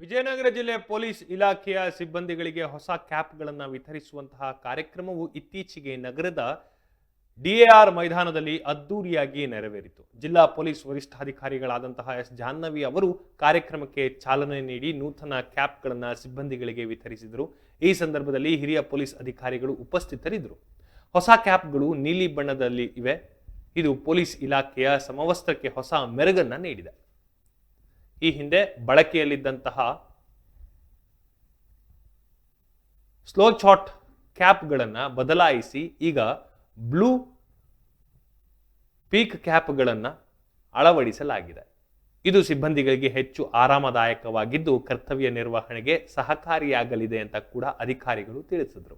ವಿಜಯನಗರ ಜಿಲ್ಲೆ ಪೊಲೀಸ್ ಇಲಾಖೆಯ ಸಿಬ್ಬಂದಿಗಳಿಗೆ ಹೊಸ ಕ್ಯಾಪ್ಗಳನ್ನು ವಿತರಿಸುವಂತಹ ಕಾರ್ಯಕ್ರಮವು ಇತ್ತೀಚೆಗೆ ನಗರದ ಡಿಎಆರ್ ಮೈದಾನದಲ್ಲಿ ಅದ್ದೂರಿಯಾಗಿ ನೆರವೇರಿತು. ಜಿಲ್ಲಾ ಪೊಲೀಸ್ ವರಿಷ್ಠಾಧಿಕಾರಿಗಳಾದಂತಹ ಎಸ್ ಜಾಹ್ನವಿ ಅವರು ಕಾರ್ಯಕ್ರಮಕ್ಕೆ ಚಾಲನೆ ನೀಡಿ ನೂತನ ಕ್ಯಾಪ್ಗಳನ್ನು ಸಿಬ್ಬಂದಿಗಳಿಗೆ ವಿತರಿಸಿದರು. ಈ ಸಂದರ್ಭದಲ್ಲಿ ಹಿರಿಯ ಪೊಲೀಸ್ ಅಧಿಕಾರಿಗಳು ಉಪಸ್ಥಿತರಿದ್ದರು. ಹೊಸ ಕ್ಯಾಪ್ಗಳು ನೀಲಿ ಬಣ್ಣದಲ್ಲಿ ಇವೆ. ಇದು ಪೊಲೀಸ್ ಇಲಾಖೆಯ ಸಮವಸ್ತ್ರಕ್ಕೆ ಹೊಸ ಮೆರುಗನ್ನ ನೀಡಿದೆ. ಈ ಹಿಂದೆ ಬಳಕೆಯಲ್ಲಿದ್ದಂತಹ ಸ್ಲೋ ಶಾಟ್ ಕ್ಯಾಪ್ಗಳನ್ನು ಬದಲಾಯಿಸಿ ಈಗ ಬ್ಲೂ ಪೀಕ್ ಕ್ಯಾಪ್ಗಳನ್ನು ಅಳವಡಿಸಲಾಗಿದೆ. ಇದು ಸಿಬ್ಬಂದಿಗಳಿಗೆ ಹೆಚ್ಚು ಆರಾಮದಾಯಕವಾಗಿದ್ದು ಕರ್ತವ್ಯ ನಿರ್ವಹಣೆಗೆ ಸಹಕಾರಿಯಾಗಲಿದೆ ಅಂತ ಕೂಡ ಅಧಿಕಾರಿಗಳು ತಿಳಿಸಿದರು.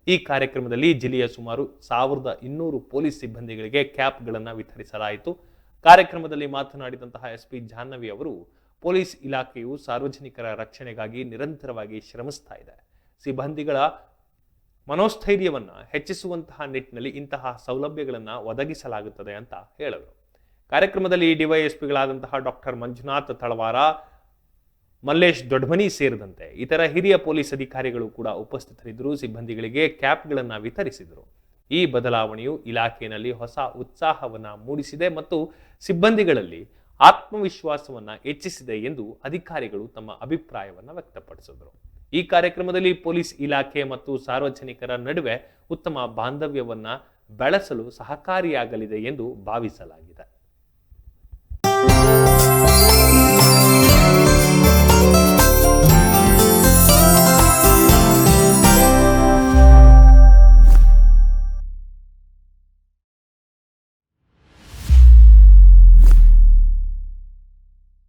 ಈ ಕಾರ್ಯಕ್ರಮದಲ್ಲಿ ಜಿಲ್ಲೆಯ ಸುಮಾರು 1200 ಪೊಲೀಸ್ ಸಿಬ್ಬಂದಿಗಳಿಗೆ ಕ್ಯಾಪ್ಗಳನ್ನು ವಿತರಿಸಲಾಯಿತು. ಕಾರ್ಯಕ್ರಮದಲ್ಲಿ ಮಾತನಾಡಿದಂತಹ ಎಸ್ಪಿ ಜಾಹ್ನವಿ ಅವರು, ಪೊಲೀಸ್ ಇಲಾಖೆಯು ಸಾರ್ವಜನಿಕರ ರಕ್ಷಣೆಗಾಗಿ ನಿರಂತರವಾಗಿ ಶ್ರಮಿಸ್ತಾ ಇದೆ. ಸಿಬ್ಬಂದಿಗಳ ಮನೋಸ್ಥೈರ್ಯವನ್ನು ಹೆಚ್ಚಿಸುವಂತಹ ನಿಟ್ಟಿನಲ್ಲಿ ಇಂತಹ ಸೌಲಭ್ಯಗಳನ್ನು ಒದಗಿಸಲಾಗುತ್ತದೆ ಅಂತ ಹೇಳಿದರು. ಕಾರ್ಯಕ್ರಮದಲ್ಲಿ ಡಿವೈಎಸ್ಪಿಗಳಾದಂತಹ ಡಾಕ್ಟರ್ ಮಂಜುನಾಥ್ ತಳವಾರ, ಮಲ್ಲೇಶ್ ದೊಡ್ಡಮನಿ ಸೇರಿದಂತೆ ಇತರ ಹಿರಿಯ ಪೊಲೀಸ್ ಅಧಿಕಾರಿಗಳು ಕೂಡ ಉಪಸ್ಥಿತರಿದ್ದರು. ಸಿಬ್ಬಂದಿಗಳಿಗೆ ಕ್ಯಾಪ್ಗಳನ್ನು ವಿತರಿಸಿದರು. ಈ ಬದಲಾವಣೆಯು ಇಲಾಖೆಯಲ್ಲಿ ಹೊಸ ಉತ್ಸಾಹವನ್ನು ಮೂಡಿಸಿದೆ ಮತ್ತು ಸಿಬ್ಬಂದಿಗಳಲ್ಲಿ ಆತ್ಮವಿಶ್ವಾಸವನ್ನು ಹೆಚ್ಚಿಸಿದೆ ಎಂದು ಅಧಿಕಾರಿಗಳು ತಮ್ಮ ಅಭಿಪ್ರಾಯವನ್ನು ವ್ಯಕ್ತಪಡಿಸಿದರು. ಈ ಕಾರ್ಯಕ್ರಮದಲ್ಲಿ ಪೊಲೀಸ್ ಇಲಾಖೆ ಮತ್ತು ಸಾರ್ವಜನಿಕರ ನಡುವೆ ಉತ್ತಮ ಬಾಂಧವ್ಯವನ್ನು ಬೆಳೆಸಲು ಸಹಕಾರಿಯಾಗಲಿದೆ ಎಂದು ಭಾವಿಸಲಾಗಿದೆ.